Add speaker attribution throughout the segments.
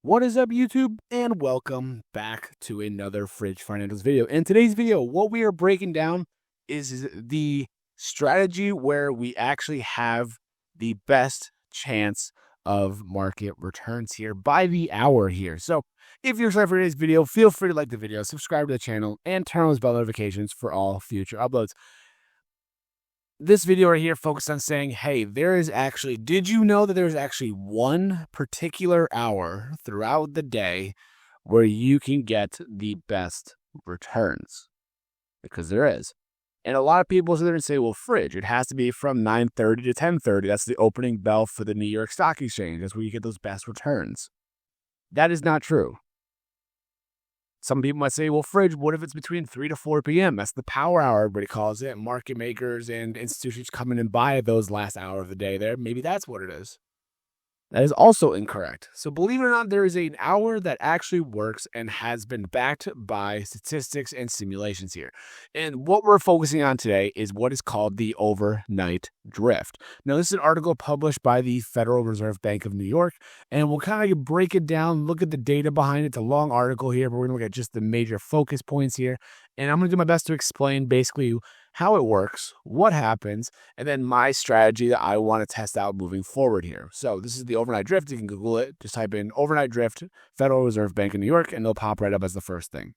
Speaker 1: What is up, YouTube? And welcome back to another Fridge Financials video. In today's video, what we are breaking down is the strategy where we actually have the best chance of market returns here by the hour here. So if you're excited for today's video, feel free to like the video, subscribe to the channel, and turn on those bell notifications for all future uploads. This video right here focused on saying, hey, did you know that there's actually one particular hour throughout the day where you can get the best returns? Because there is. And a lot of people sit there and say, well, Fridge, it has to be from 9:30 to 10:30. That's the opening bell for the New York Stock Exchange. That's where you get those best returns. That is not true. Some people might say, well, Fridge, what if it's between 3 to 4 p.m.? That's the power hour, everybody calls it. Market makers and institutions come in and buy those last hour of the day there. Maybe that's what it is. That is also incorrect. So believe it or not, there is an hour that actually works and has been backed by statistics and simulations here. And what we're focusing on today is what is called the overnight drift. Now, this is an article published by the Federal Reserve Bank of New York, and we'll kind of break it down, look at the data behind it. It's a long article here, but we're going to look at just the major focus points here. And I'm going to do my best to explain basically how it works, what happens, and then my strategy that I want to test out moving forward here. So this is the overnight drift. You can Google it. Just type in overnight drift, Federal Reserve Bank of New York, and it'll pop right up as the first thing.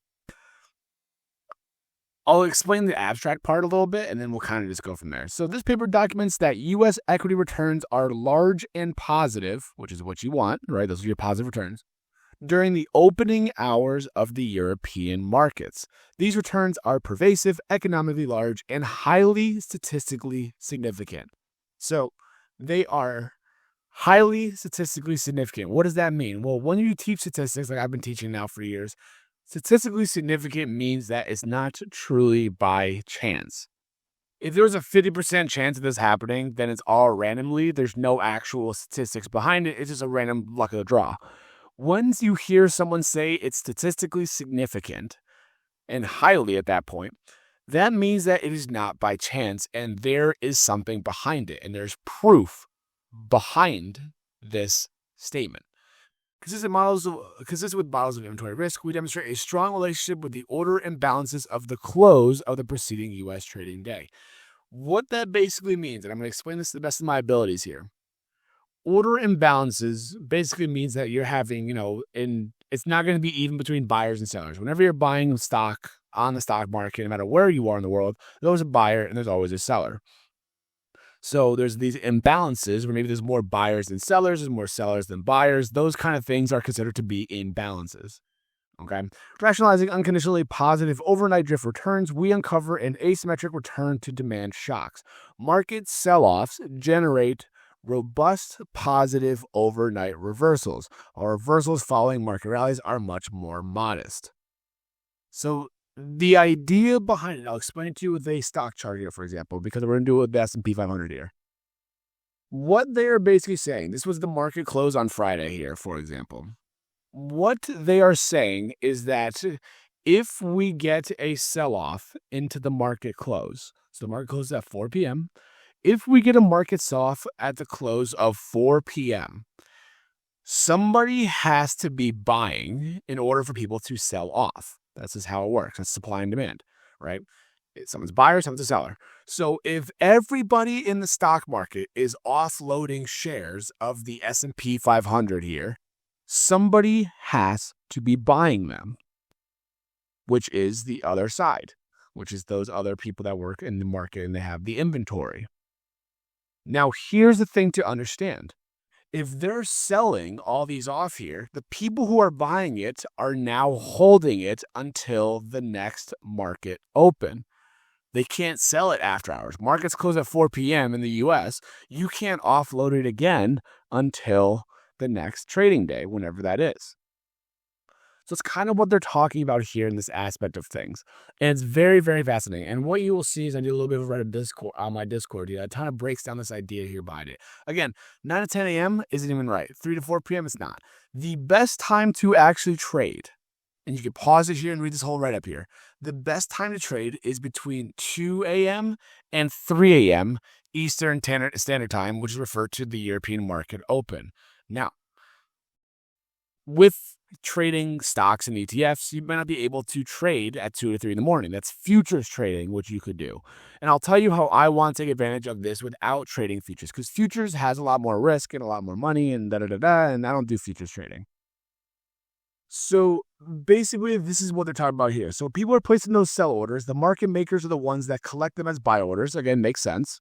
Speaker 1: I'll explain the abstract part a little bit, and then we'll kind of just go from there. So this paper documents that U.S. equity returns are large and positive, which is what you want, right? Those are your positive returns, during the opening hours of the European markets. These returns are pervasive, economically large, and highly statistically significant. So they are highly statistically significant. What does that mean? Well, when you teach statistics, like I've been teaching now for years, statistically significant means that it's not truly by chance. If there was a 50% chance of this happening, then it's all randomly. There's no actual statistics behind it. It's just a random luck of the draw. Once you hear someone say it's statistically significant and highly at that point, that means that it is not by chance and there is something behind it. And there's proof behind this statement. Consistent with models of inventory risk, we demonstrate a strong relationship with the order imbalances of the close of the preceding U.S. trading day. What that basically means, and I'm going to explain this to the best of my abilities here. Order imbalances basically means that you're having, it's not going to be even between buyers and sellers. Whenever you're buying stock on the stock market, no matter where you are in the world, there's a buyer and there's always a seller. So there's these imbalances where maybe there's more buyers than sellers, there's more sellers than buyers. Those kind of things are considered to be imbalances. Okay. Rationalizing unconditionally positive overnight drift returns, we uncover an asymmetric return to demand shocks. Market sell-offs generate robust positive overnight reversals. Our reversals following market rallies are much more modest. So the idea behind it, I'll explain it to you with a stock chart here, for example, because we're going to do it with the S&P 500 here. What they're basically saying, this was the market close on Friday here, for example. What they are saying is that if we get a sell-off into the market close, so the market closes at 4 p.m., if we get a market sell-off at the close of 4 p.m., somebody has to be buying in order for people to sell off. That's just how it works. That's supply and demand, right? Someone's buyer, someone's a seller. So if everybody in the stock market is offloading shares of the S&P 500 here, somebody has to be buying them, which is the other side, which is those other people that work in the market and they have the inventory. Now, here's the thing to understand. If they're selling all these off here, the people who are buying it are now holding it until the next market open. They can't sell it after hours. Markets close at 4 p.m. in the U.S. You can't offload it again until the next trading day, whenever that is. So it's kind of what they're talking about here in this aspect of things. And it's very, very fascinating. And what you will see is I do a little bit of a Reddit Discord on my Discord. It kind of breaks down this idea here behind it. Again, 9 to 10 a.m. isn't even right. 3 to 4 p.m. it's not. The best time to actually trade, and you can pause it here and read this whole write-up here. The best time to trade is between 2 a.m. and 3 a.m. Eastern Standard Time, which is referred to the European market open. Now, With trading stocks and ETFs, you might not be able to trade at 2 to 3 in the morning. That's futures trading, which you could do. And I'll tell you how I want to take advantage of this without trading futures, because futures has a lot more risk and a lot more money and da-da-da-da, and I don't do futures trading. So basically, this is what they're talking about here. So people are placing those sell orders. The market makers are the ones that collect them as buy orders. Again, makes sense.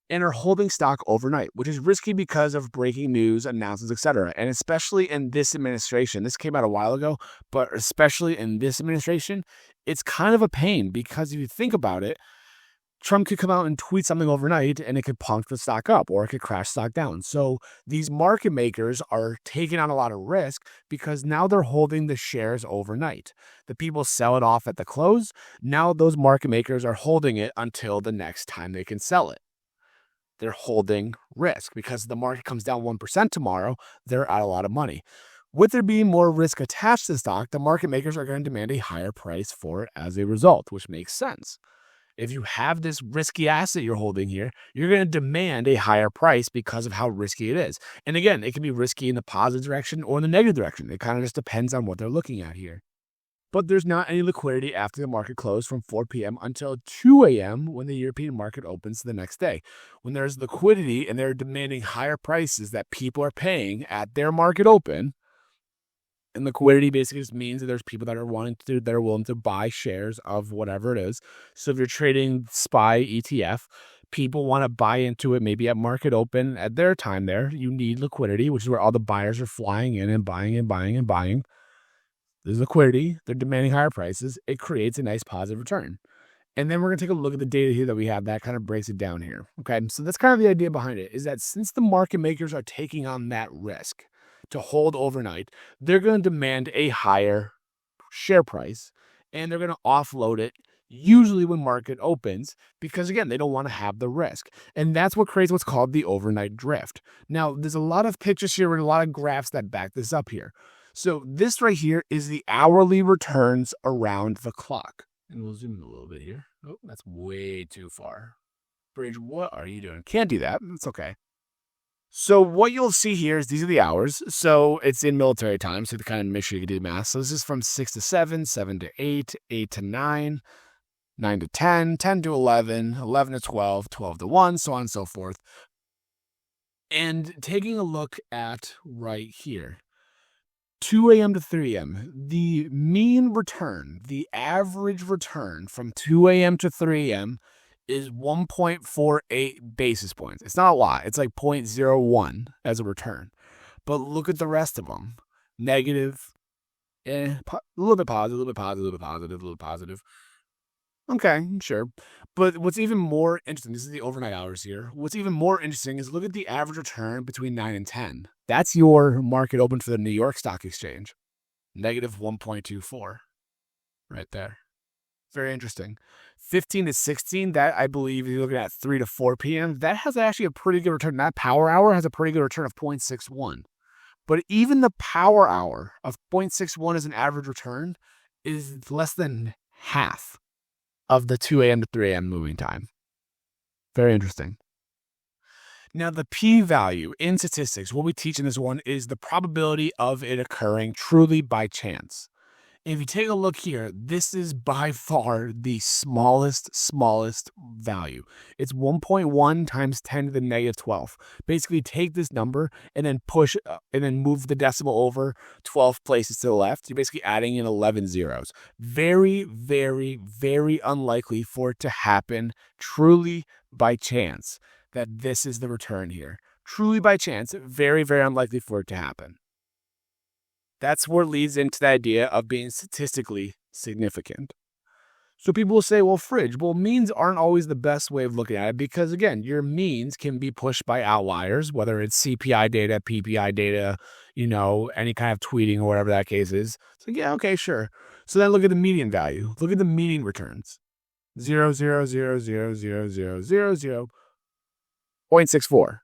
Speaker 1: And are holding stock overnight, which is risky because of breaking news, announcements, etc. And especially in this administration, this came out a while ago, but especially in this administration, it's kind of a pain because if you think about it, Trump could come out and tweet something overnight and it could pump the stock up or it could crash stock down. So these market makers are taking on a lot of risk because now they're holding the shares overnight. The people sell it off at the close. Now those market makers are holding it until the next time they can sell it. They're holding risk because the market comes down 1% tomorrow, they're out a lot of money. With there being more risk attached to the stock, the market makers are going to demand a higher price for it as a result, which makes sense. If you have this risky asset you're holding here, you're going to demand a higher price because of how risky it is. And again, it can be risky in the positive direction or in the negative direction. It kind of just depends on what they're looking at here. But there's not any liquidity after the market closed from 4 p.m. until 2 a.m. when the European market opens the next day. When there's liquidity and they're demanding higher prices that people are paying at their market open, and liquidity basically just means that there's people that are willing to buy shares of whatever it is. So if you're trading SPY ETF, people want to buy into it maybe at market open at their time there. You need liquidity, which is where all the buyers are flying in and buying and buying and buying. There's liquidity. They're demanding higher prices. It creates a nice positive return. And then we're going to take a look at the data here that we have that kind of breaks it down here. Okay, so that's kind of the idea behind it, is that since the market makers are taking on that risk to hold overnight, they're going to demand a higher share price and they're going to offload it usually when market opens because, again, they don't want to have the risk. And that's what creates what's called the overnight drift. Now, there's a lot of pictures here and a lot of graphs that back this up here. So this right here is the hourly returns around the clock. And we'll zoom in a little bit here. Oh, that's way too far. Bridge, what are you doing? Can't do that. That's okay. So what you'll see here is these are the hours. So it's in military time, so to kind of make sure you can do the math. So this is from 6 to 7, 7 to 8, 8 to 9, 9 to 10, 10 to 11, 11 to 12, 12 to 1, so on and so forth. And taking a look at right here, 2 a.m. to 3 a.m., the mean return, the average return from 2 a.m. to 3 a.m. is 1.48 basis points. It's not a lot. It's like 0.01 as a return. But look at the rest of them. Negative, a little bit positive, a little bit positive, a little bit positive, a little positive. Okay, sure. But what's even more interesting, this is the overnight hours here. What's even more interesting is look at the average return between 9 and 10. That's your market open for the New York Stock Exchange. Negative 1.24 right there. Very interesting. 15 to 16, that I believe, if you're looking at 3 to 4 p.m., that has actually a pretty good return. That power hour has a pretty good return of 0.61. But even the power hour of 0.61 as an average return is less than half of the 2 a.m. to 3 a.m. moving time. Very interesting. Now, the p-value in statistics, what we teach in this one is the probability of it occurring truly by chance. If you take a look here, this is by far the smallest value. It's 1.1 times 10 to the negative 12. Basically, take this number and then push and then move the decimal over 12 places to the left. You're basically adding in 11 zeros. Very, very, very unlikely for it to happen truly by chance that this is the return here. Truly by chance, very, very unlikely for it to happen. That's where it leads into the idea of being statistically significant. So people will say, well, Fridge, means aren't always the best way of looking at it because, again, your means can be pushed by outliers, whether it's CPI data, PPI data, any kind of tweeting or whatever that case is. So, yeah, okay, sure. So then look at the median value. Look at the median returns. 0, 0, 0, 0, 0, 0, 0, 0, 0.64.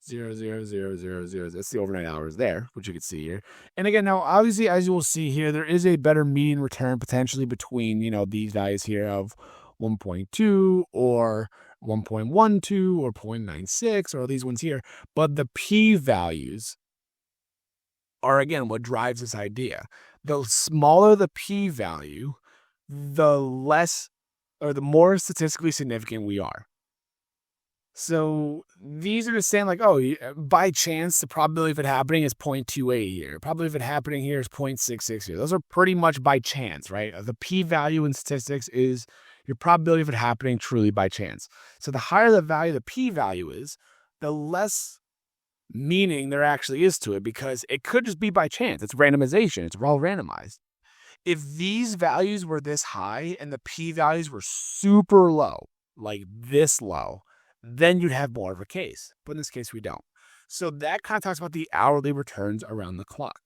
Speaker 1: 0, 0, 0, 0, 0. That's the overnight hours there, which you can see here. And again, now, obviously, as you will see here, there is a better median return potentially between, these values here of 1.2 or 1.12 or 0.96 or these ones here. But the p-values are, again, what drives this idea. The smaller the p-value, the less or the more statistically significant we are. So these are just saying like, oh, by chance, the probability of it happening is 0.28 here. Probability of it happening here is 0.66 here. Those are pretty much by chance, right? The p-value in statistics is your probability of it happening truly by chance. So the higher the value the p-value is, the less meaning there actually is to it, because it could just be by chance. It's randomization. It's all randomized. If these values were this high and the p-values were super low, like this low, then you'd have more of a case. But in this case, we don't. So that kind of talks about the hourly returns around the clock.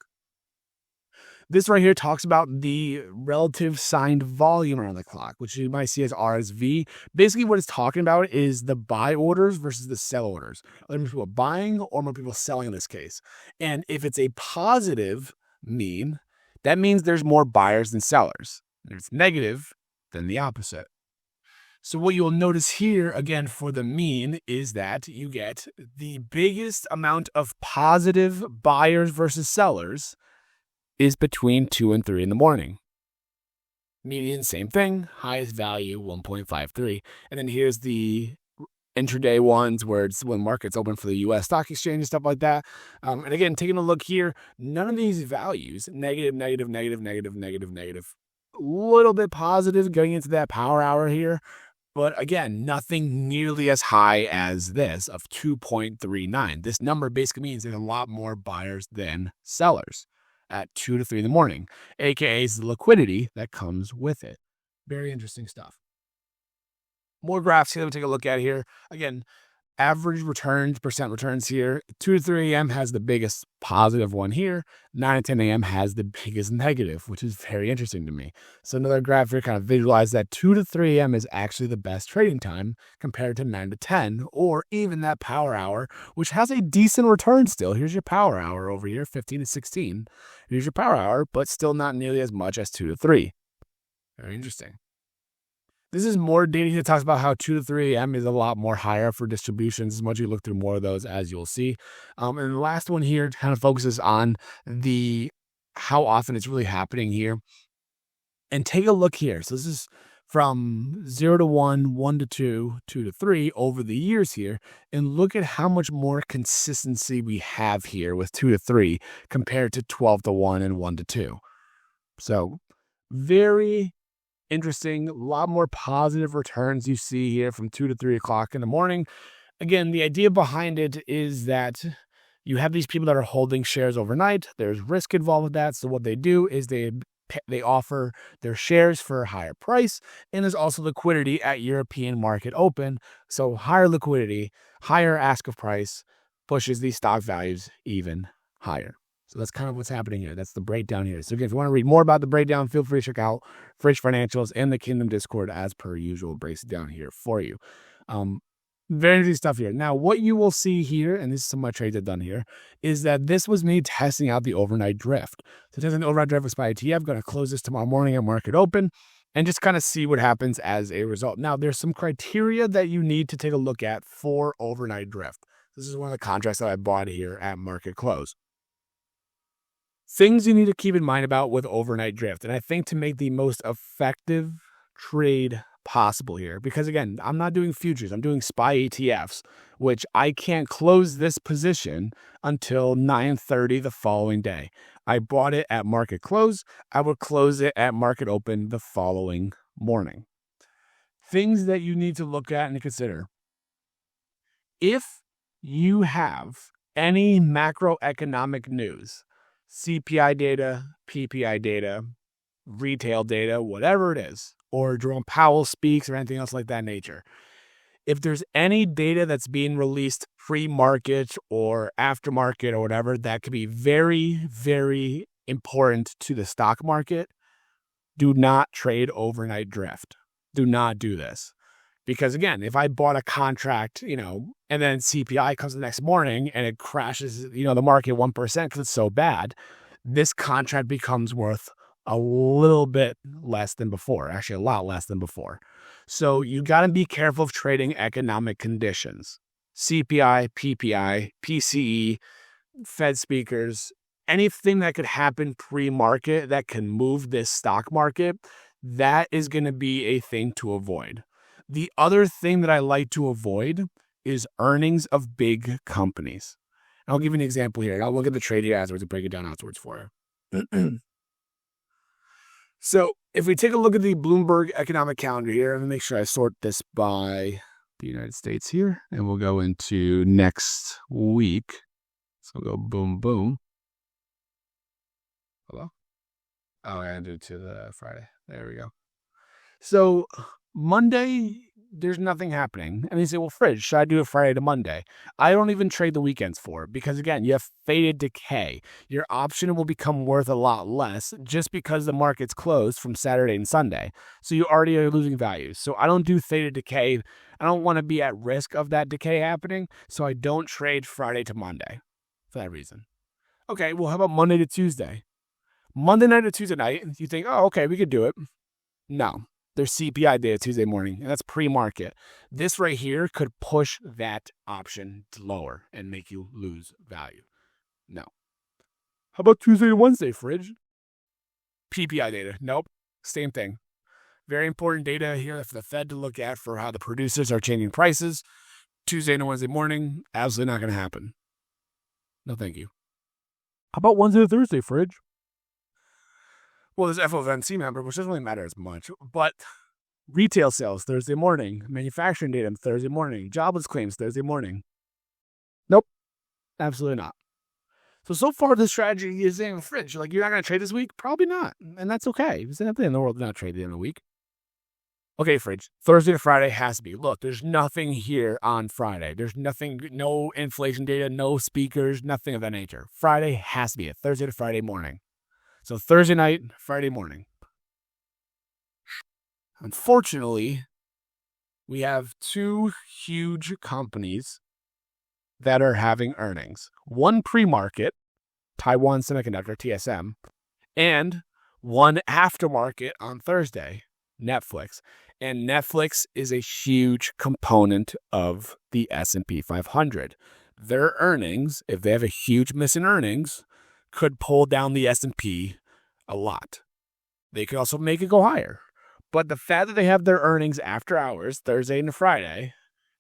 Speaker 1: This right here talks about the relative signed volume around the clock, which you might see as RSV. Basically, what it's talking about is the buy orders versus the sell orders. Are there more people buying or more people selling in this case? And if it's a positive mean, that means there's more buyers than sellers. If it's negative, then the opposite. So what you'll notice here, again, for the mean is that you get the biggest amount of positive buyers versus sellers is between 2 and 3 in the morning. Median, same thing, highest value, 1.53. And then here's the intraday ones where it's when markets open for the U.S. stock exchange and stuff like that. And again, taking a look here, none of these values, negative, negative, negative, negative, negative, negative, a little bit positive going into that power hour here. But again, nothing nearly as high as this of 2.39. This number basically means there's a lot more buyers than sellers at 2 to 3 in the morning, aka is the liquidity that comes with it. Very interesting stuff. More graphs here that we take a look at here. Again, average returns, percent returns here. 2 to 3 a.m. has the biggest positive one here. 9 to 10 a.m. has the biggest negative, which is very interesting to me. So another graph here kind of visualize that 2 to 3 a.m. is actually the best trading time compared to 9 to 10, or even that power hour, which has a decent return still. Here's your power hour over here, 15 to 16. Here's your power hour, but still not nearly as much as 2 to 3. Very interesting. This is more data that talks about how 2 to 3 a.m. is a lot more higher for distributions. As much as you look through more of those, as you'll see. And the last one here kind of focuses on how often it's really happening here. And take a look here. So this is from 0 to 1, 1 to 2, 2 to 3 over the years here. And look at how much more consistency we have here with 2 to 3 compared to 12 to 1 and 1 to 2. So very interesting, a lot more positive returns you see here from 2 to 3 o'clock in the morning. Again, the idea behind it is that you have these people that are holding shares overnight. There's risk involved with that. So what they do is they offer their shares for a higher price. And there's also liquidity at European market open. So higher liquidity, higher ask of price pushes these stock values even higher. So that's kind of what's happening here. That's the breakdown here. So again, if you want to read more about the breakdown, feel free to check out Fridge Financials and the Kingdom Discord as per usual. Breaks it down here for you. Very interesting stuff here. Now, what you will see here, and this is some of my trades I've done here, is that this was me testing out the overnight drift. So testing the overnight drift with SPY ETF. I'm going to close this tomorrow morning at market open and just kind of see what happens as a result. Now, there's some criteria that you need to take a look at for overnight drift. This is one of the contracts that I bought here at market close. Things you need to keep in mind about with overnight drift. And I think to make the most effective trade possible here, because again, I'm not doing futures, I'm doing SPY ETFs, which I can't close this position until 9:30 the following day. I bought it at market close. I will close it at market open the following morning. Things that you need to look at and consider. If you have any macroeconomic news, CPI data, PPI data, retail data, whatever it is, or Jerome Powell speaks or anything else like that nature. If there's any data that's being released pre-market or aftermarket or whatever, that could be very, very important to the stock market, do not trade overnight drift. Do not do this. Because again, if I bought a contract, and then CPI comes the next morning and it crashes, the market 1% because it's so bad, this contract becomes worth a little bit less than before, actually a lot less than before. So you got to be careful of trading economic conditions. CPI, PPI, PCE, Fed speakers, anything that could happen pre-market that can move this stock market, that is going to be a thing to avoid. The other thing that I like to avoid is earnings of big companies. I'll give you an example here. I'll look at the trade here afterwards and break it down afterwards for you. So if we take a look at the Bloomberg economic calendar here, let me make sure I sort this by the United States here, and we'll go into next week. So we'll go boom, boom. Hello? Oh, I added it to the Friday. There we go. So Monday, there's nothing happening. And you say, well, Fridge, should I do it Friday to Monday? I don't even trade the weekends for it because, again, you have faded decay. Your option will become worth a lot less just because the market's closed from Saturday and Sunday. So you already are losing value. So I don't do faded decay. I don't want to be at risk of that decay happening. So I don't trade Friday to Monday for that reason. Okay, well, how about Monday to Tuesday? Monday night to Tuesday night, you think, oh, okay, we could do it. No. There's CPI data Tuesday morning, and that's pre-market. This right here could push that option lower and make you lose value. No. How about Tuesday to Wednesday, Fridge? PPI data. Nope. Same thing. Very important data here for the Fed to look at for how the producers are changing prices. Tuesday to Wednesday morning, absolutely not going to happen. No, thank you. How about Wednesday to Thursday, Fridge? Well, there's FOMC member, which doesn't really matter as much, but retail sales Thursday morning, manufacturing data Thursday morning, jobless claims Thursday morning. Nope, absolutely not. So far this strategy is in Fridge. Like, you're not going to trade this week? Probably not, and that's okay. There's nothing in the world to not trade in a week. Okay, Fridge, Thursday to Friday has to be. Look, there's nothing here on Friday. There's nothing, no inflation data, no speakers, nothing of that nature. Friday has to be it, Thursday to Friday morning. So Thursday night, Friday morning. Unfortunately, we have two huge companies that are having earnings. One pre-market, Taiwan Semiconductor, TSM, and one aftermarket on Thursday, Netflix. And Netflix is a huge component of the S&P 500. Their earnings, if they have a huge miss in earnings, could pull down the S&P a lot. They could also make it go higher. But the fact that they have their earnings after hours, Thursday and Friday,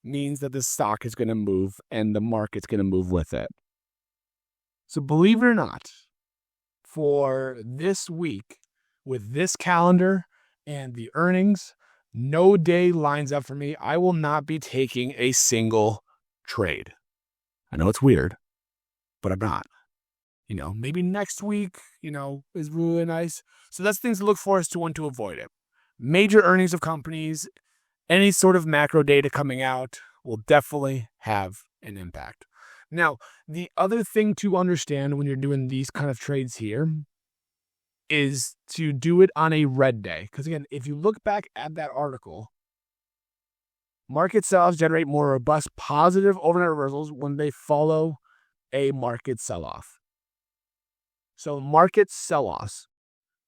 Speaker 1: means that the stock is going to move and the market's going to move with it. So believe it or not, for this week, with this calendar and the earnings, no day lines up for me. I will not be taking a single trade. I know it's weird, but I'm not. Maybe next week, is really nice. So that's things to look for as to when to avoid it. Major earnings of companies, any sort of macro data coming out will definitely have an impact. Now, the other thing to understand when you're doing these kind of trades here is to do it on a red day. Because again, if you look back at that article, market sell-offs generate more robust positive overnight reversals when they follow a market sell-off. So market sell-offs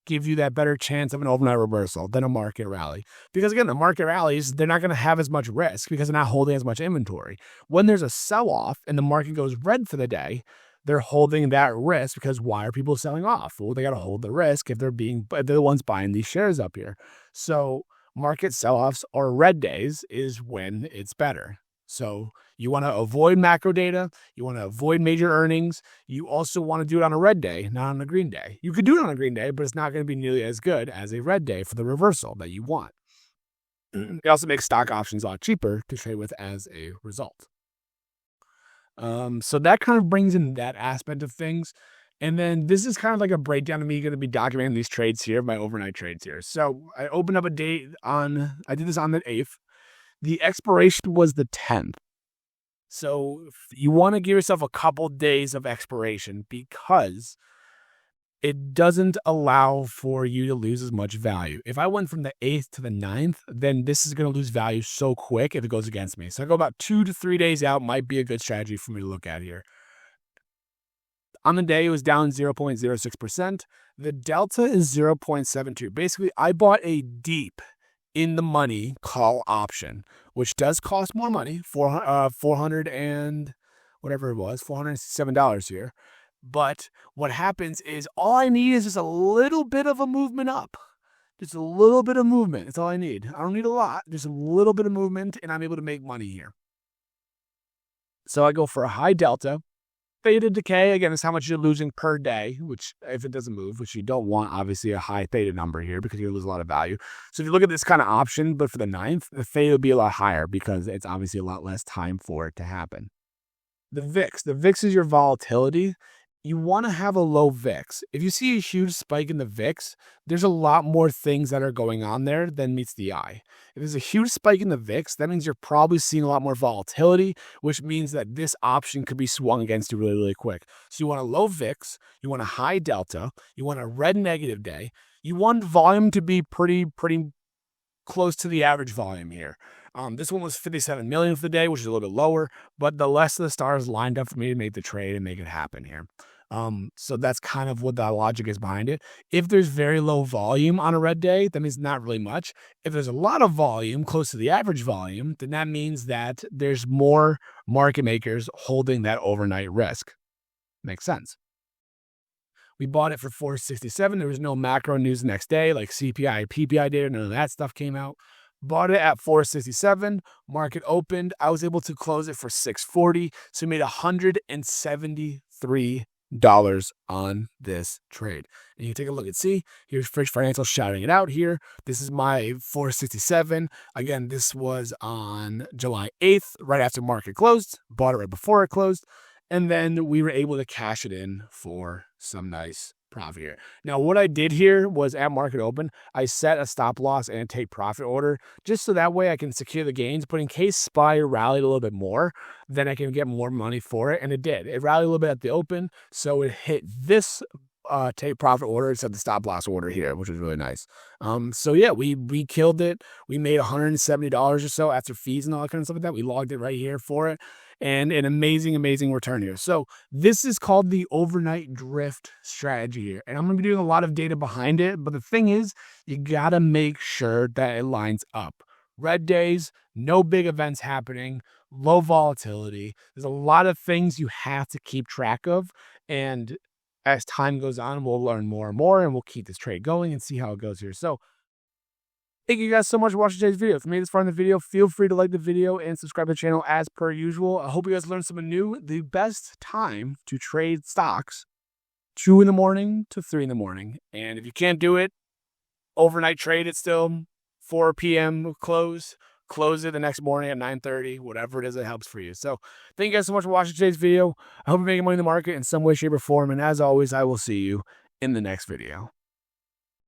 Speaker 1: give you that better chance of an overnight reversal than a market rally. Because again, the market rallies, they're not going to have as much risk because they're not holding as much inventory. When there's a sell-off and the market goes red for the day, they're holding that risk because why are people selling off? Well, they got to hold the risk if they're the ones buying these shares up here. So market sell-offs or red days is when it's better. So you want to avoid macro data. You want to avoid major earnings. You also want to do it on a red day, not on a green day. You could do it on a green day, but it's not going to be nearly as good as a red day for the reversal that you want. It also makes stock options a lot cheaper to trade with as a result. So that kind of brings in that aspect of things. And then this is kind of like a breakdown of me going to be documenting these trades here, my overnight trades here. So I opened up a date I did this on the 8th. The expiration was the 10th. So you want to give yourself a couple days of expiration because it doesn't allow for you to lose as much value. If I went from the 8th to the 9th, then this is going to lose value so quick if it goes against me. So I go about 2 to 3 days out might be a good strategy for me to look at here. On the day, it was down 0.06%. The delta is 0.72. Basically, I bought a deep in the money call option, which does cost more money, $400 and whatever it was, $407 here. But what happens is all I need is just a little bit of a movement up. Just a little bit of movement. That's all I need. I don't need a lot. Just a little bit of movement, and I'm able to make money here. So I go for a high delta. Theta decay, again, is how much you're losing per day, which if it doesn't move, which you don't want, obviously, a high theta number here because you lose a lot of value. So if you look at this kind of option, but for the 9th, the theta would be a lot higher because it's obviously a lot less time for it to happen. The VIX. The VIX is your volatility. You want to have a low VIX. If you see a huge spike in the VIX, there's a lot more things that are going on there than meets the eye. If there's a huge spike in the VIX, that means you're probably seeing a lot more volatility, which means that this option could be swung against you really, really quick. So you want a low VIX, you want a high delta, you want a red negative day, you want volume to be pretty close to the average volume here. This one was 57 million for the day, which is a little bit lower, but the less of the stars lined up for me to make the trade and make it happen here. So that's kind of what the logic is behind it. If there's very low volume on a red day, that means not really much. If there's a lot of volume, close to the average volume, then that means that there's more market makers holding that overnight risk. Makes sense. We bought it for 467. There was no macro news the next day, like CPI, PPI data, none of that stuff came out. Bought it at 467. Market opened. I was able to close it for 640. So we made $173 on this trade. And you take a look and see, here's Frisch Financial shouting it out here. This is my 467. Again, this was on July 8th, right after market closed. Bought it right before it closed. And then we were able to cash it in for some nice profit here. Now, what I did here was at market open, I set a stop loss and a take profit order just so that way I can secure the gains. But in case SPY rallied a little bit more, then I can get more money for it. And it did. It rallied a little bit at the open. So it hit this take profit order instead of the stop loss order here, which was really nice. So yeah, we killed it. We made $170 or so after fees and all that kind of stuff like that. We logged it right here for it. And an amazing return here. So this is called the overnight drift strategy here. And I'm going to be doing a lot of data behind it. But the thing is, you got to make sure that it lines up. Red days, no big events happening, low volatility. There's a lot of things you have to keep track of. And as time goes on, we'll learn more and more, and we'll keep this trade going and see how it goes here. So thank you guys so much for watching today's video. If you made this far in the video, feel free to like the video and subscribe to the channel as per usual. I hope you guys learned something new. The best time to trade stocks, 2 in the morning to 3 in the morning. And if you can't do it, overnight trade it still, 4 p.m. close it the next morning at 9:30, whatever it is that helps for you. So thank you guys so much for watching today's video. I hope you're making money in the market in some way, shape, or form. And as always, I will see you in the next video.